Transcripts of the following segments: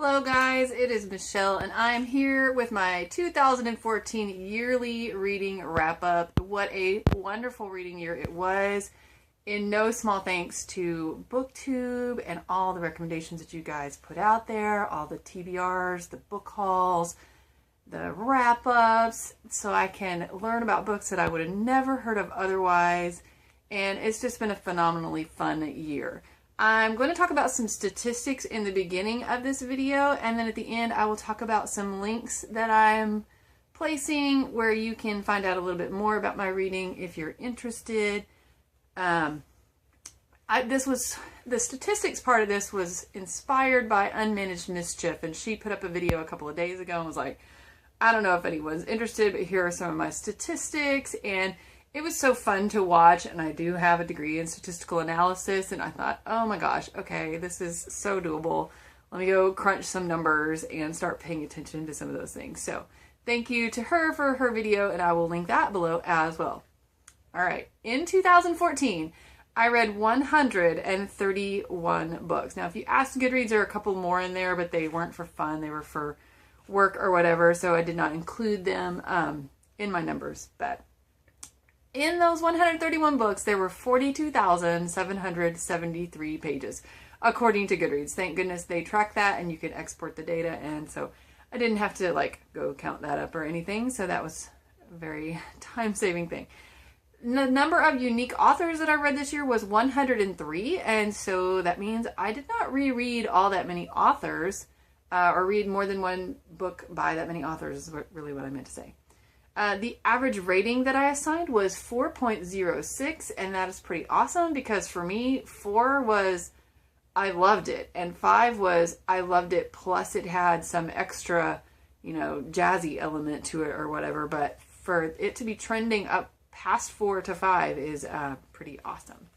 Hello guys, it is Michelle and I'm here with my 2014 yearly reading wrap-up. What a wonderful reading year it was. In no small thanks to BookTube and all the recommendations that you guys put out there, all the TBRs, the book hauls, the wrap-ups, so I can learn about books that I would have never heard of otherwise. And it's just been a phenomenally fun year. I'm going to talk about some statistics in the beginning of this video, and then at the end I will talk about some links that I'm placing where you can find out a little bit more about my reading if you're interested. The statistics part of this was inspired by Unmanaged Mischief, and she put up a video a couple of days ago and was like, I don't know if anyone's interested, but here are some of my statistics. And it was so fun to watch, and I do have a degree in statistical analysis, and I thought, oh my gosh, okay, this is so doable. Let me go crunch some numbers and start paying attention to some of those things. So thank you to her for her video, and I will link that below as well. All right, in 2014, I read 131 books. Now, if you ask Goodreads, there are a couple more in there, but they weren't for fun. They were for work or whatever, so I did not include them in my numbers, but in those 131 books, there were 42,773 pages, according to Goodreads. Thank goodness they track that, and you can export the data, and so I didn't have to go count that up or anything, so that was a very time-saving thing. The number of unique authors that I read this year was 103, and so that means I did not reread all that many authors, or read more than one book by that many authors is really what I meant to say. The average rating that I assigned was 4.06, and that is pretty awesome because for me, 4 was I loved it, and 5 was I loved it plus it had some extra, jazzy element to it or whatever, but for it to be trending up past 4 to 5 is pretty awesome.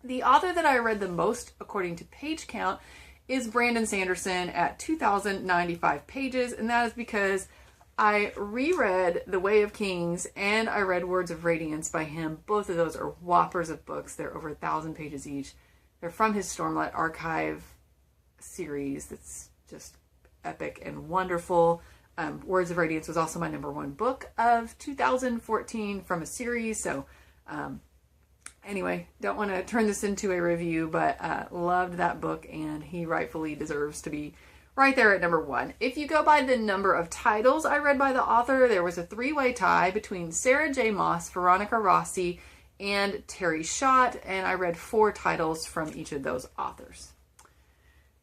The author that I read the most according to page count is Brandon Sanderson at 2,095 pages, and that is because I reread The Way of Kings and I read Words of Radiance by him. Both of those are whoppers of books. They're over 1,000 pages each. They're from his Stormlight Archive series that's just epic and wonderful. Words of Radiance was also my #1 book of 2014 from a series. So anyway, don't want to turn this into a review, but loved that book, and he rightfully deserves to be right there at #1. If you go by the number of titles I read by the author, there was a 3-way tie between Sarah J. Maas, Veronica Rossi, and Terry Schott, and I read 4 titles from each of those authors.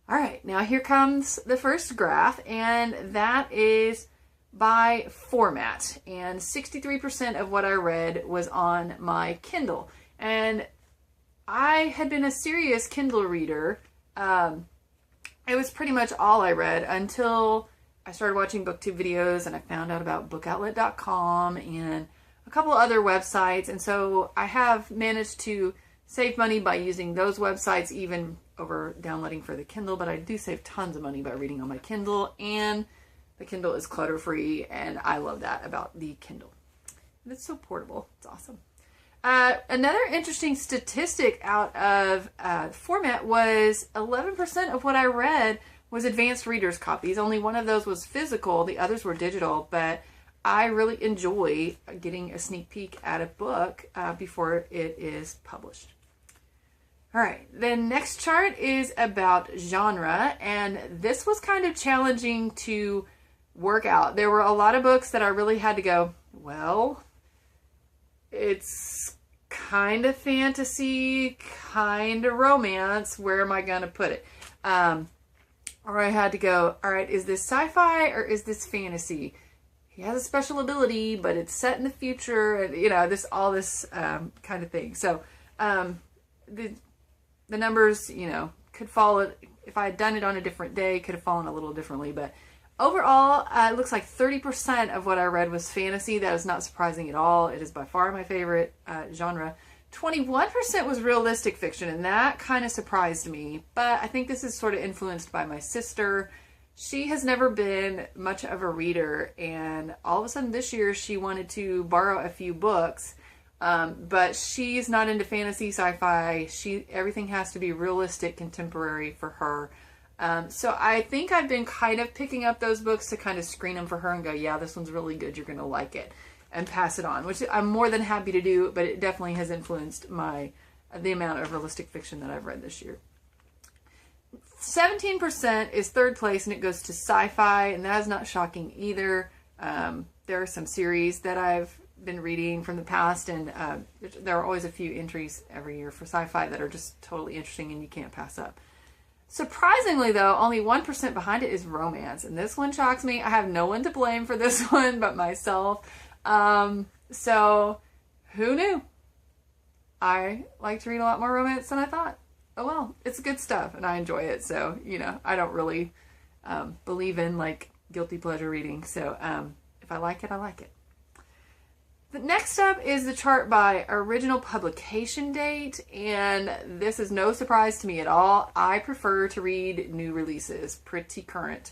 All right, now here comes the first graph, and that is by format, and 63% of what I read was on my Kindle, and I had been a serious Kindle reader. It was pretty much all I read until I started watching BookTube videos, and I found out about bookoutlet.com and a couple other websites. And so I have managed to save money by using those websites, even over downloading for the Kindle, but I do save tons of money by reading on my Kindle, and the Kindle is clutter-free, and I love that about the Kindle. And it's so portable. It's awesome. Another interesting statistic out of format was 11% of what I read was advanced readers copies. Only one of those was physical. The others were digital, but I really enjoy getting a sneak peek at a book before it is published. All right, the next chart is about genre, and this was kind of challenging to work out. There were a lot of books that I really had to go, well, it's kind of fantasy, kind of romance. Where am I going to put it? Or I had to go, all right, is this sci-fi or is this fantasy? He has a special ability, but it's set in the future, and all this kind of thing. So the numbers, could fall, if I had done it on a different day, could have fallen a little differently, but overall, it looks like 30% of what I read was fantasy. That is not surprising at all. It is by far my favorite genre. 21% was realistic fiction, and that kind of surprised me. But I think this is sort of influenced by my sister. She has never been much of a reader, and all of a sudden this year she wanted to borrow a few books. But she's not into fantasy, sci-fi. Everything has to be realistic, contemporary for her. So I think I've been kind of picking up those books to kind of screen them for her and go, yeah, this one's really good, you're going to like it, and pass it on, which I'm more than happy to do, but it definitely has influenced the amount of realistic fiction that I've read this year. 17% is third place, and it goes to sci-fi, and that is not shocking either. There are some series that I've been reading from the past, and there are always a few entries every year for sci-fi that are just totally interesting and you can't pass up. Surprisingly, though, only 1% behind it is romance, and this one shocks me. I have no one to blame for this one but myself. So, who knew? I like to read a lot more romance than I thought. Oh well, it's good stuff, and I enjoy it, so, you know, I don't really believe in, like, guilty pleasure reading, so if I like it, I like it. The next up is the chart by original publication date, and this is no surprise to me at all. I prefer to read new releases, pretty current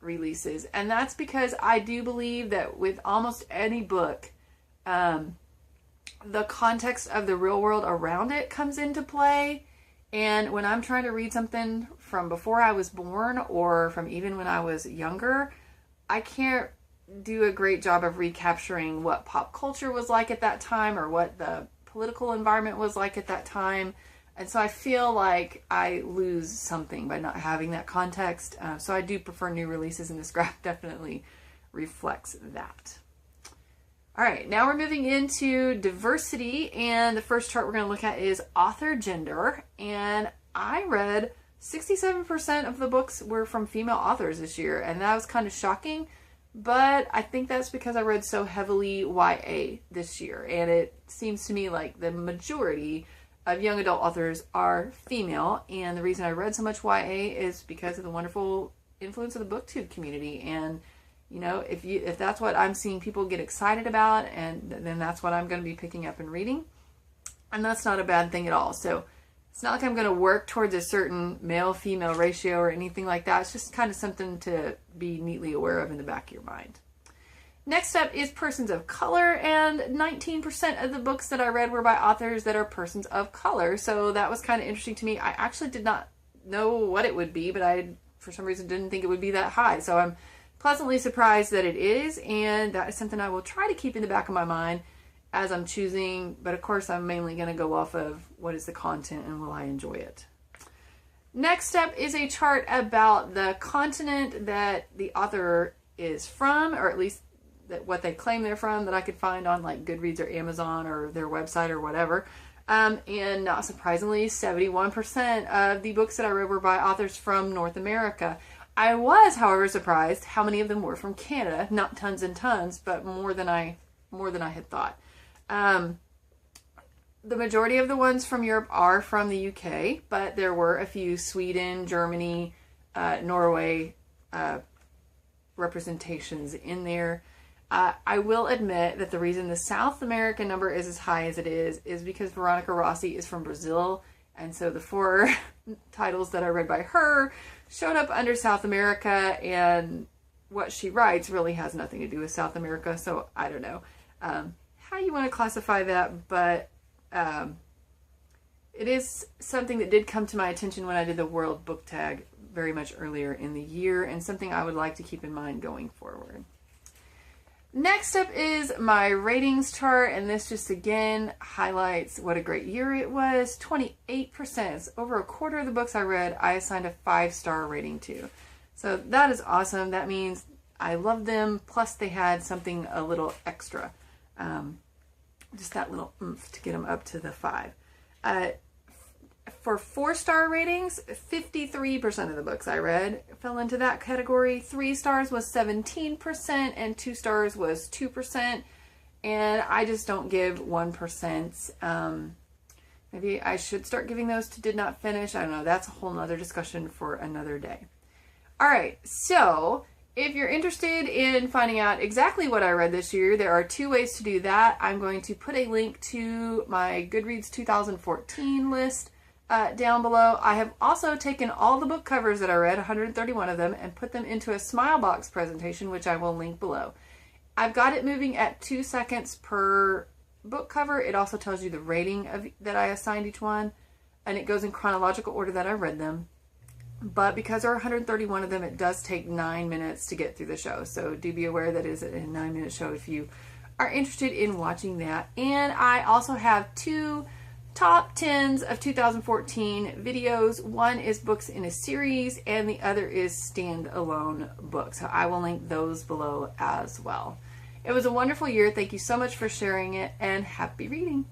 releases, and that's because I do believe that with almost any book, the context of the real world around it comes into play, and when I'm trying to read something from before I was born or from even when I was younger, I can't do a great job of recapturing what pop culture was like at that time or what the political environment was like at that time. And so I feel like I lose something by not having that context. So I do prefer new releases, and this graph definitely reflects that. All right, now we're moving into diversity, and the first chart we're going to look at is author gender. And I read 67% of the books were from female authors this year, and that was kind of shocking. But I think that's because I read so heavily YA this year, and it seems to me like the majority of young adult authors are female, and the reason I read so much YA is because of the wonderful influence of the BookTube community. And you know, if that's what I'm seeing people get excited about, and then that's what I'm going to be picking up and reading, and that's not a bad thing at all. So it's not like I'm going to work towards a certain male-female ratio or anything like that. It's just kind of something to be neatly aware of in the back of your mind. Next up is persons of color, and 19% of the books that I read were by authors that are persons of color. So that was kind of interesting to me. I actually did not know what it would be, but I, for some reason, didn't think it would be that high. So I'm pleasantly surprised that it is, and that is something I will try to keep in the back of my mind as I'm choosing, but of course I'm mainly going to go off of what is the content and will I enjoy it. Next up is a chart about the continent that the author is from, or at least that what they claim they're from, that I could find on like Goodreads or Amazon or their website or whatever. And not surprisingly, 71% of the books that I read were by authors from North America. I was, however, surprised how many of them were from Canada. Not tons and tons, but more than I had thought. The majority of the ones from Europe are from the UK, but there were a few Sweden, Germany, Norway representations in there. I will admit that the reason the South American number is as high as it is because Veronica Rossi is from Brazil, and so the 4 titles that I read by her showed up under South America, and what she writes really has nothing to do with South America, so I don't know how you want to classify that, but it is something that did come to my attention when I did the World Book Tag very much earlier in the year, and something I would like to keep in mind going forward. Next up is my ratings chart, and this just again highlights what a great year it was. 28%, over a quarter of the books I read, I assigned a 5-star rating to. So that is awesome. That means I loved them, plus they had something a little extra. Just that little oomph to get them up to the 5. For 4-star ratings, 53% of the books I read fell into that category. 3 stars was 17%, and 2 stars was 2%. And I just don't give 1%. Maybe I should start giving those to did not finish. I don't know. That's a whole nother discussion for another day. All right. So if you're interested in finding out exactly what I read this year, there are 2 ways to do that. I'm going to put a link to my Goodreads 2014 list down below. I have also taken all the book covers that I read, 131 of them, and put them into a SmileBox presentation, which I will link below. I've got it moving at 2 seconds per book cover. It also tells you the rating that I assigned each one, and it goes in chronological order that I read them. But because there are 131 of them, it does take 9 minutes to get through the show. So do be aware that it is a 9-minute show if you are interested in watching that. And I also have 2 top 10s of 2014 videos. One is books in a series and the other is standalone books. So I will link those below as well. It was a wonderful year. Thank you so much for sharing it, and happy reading.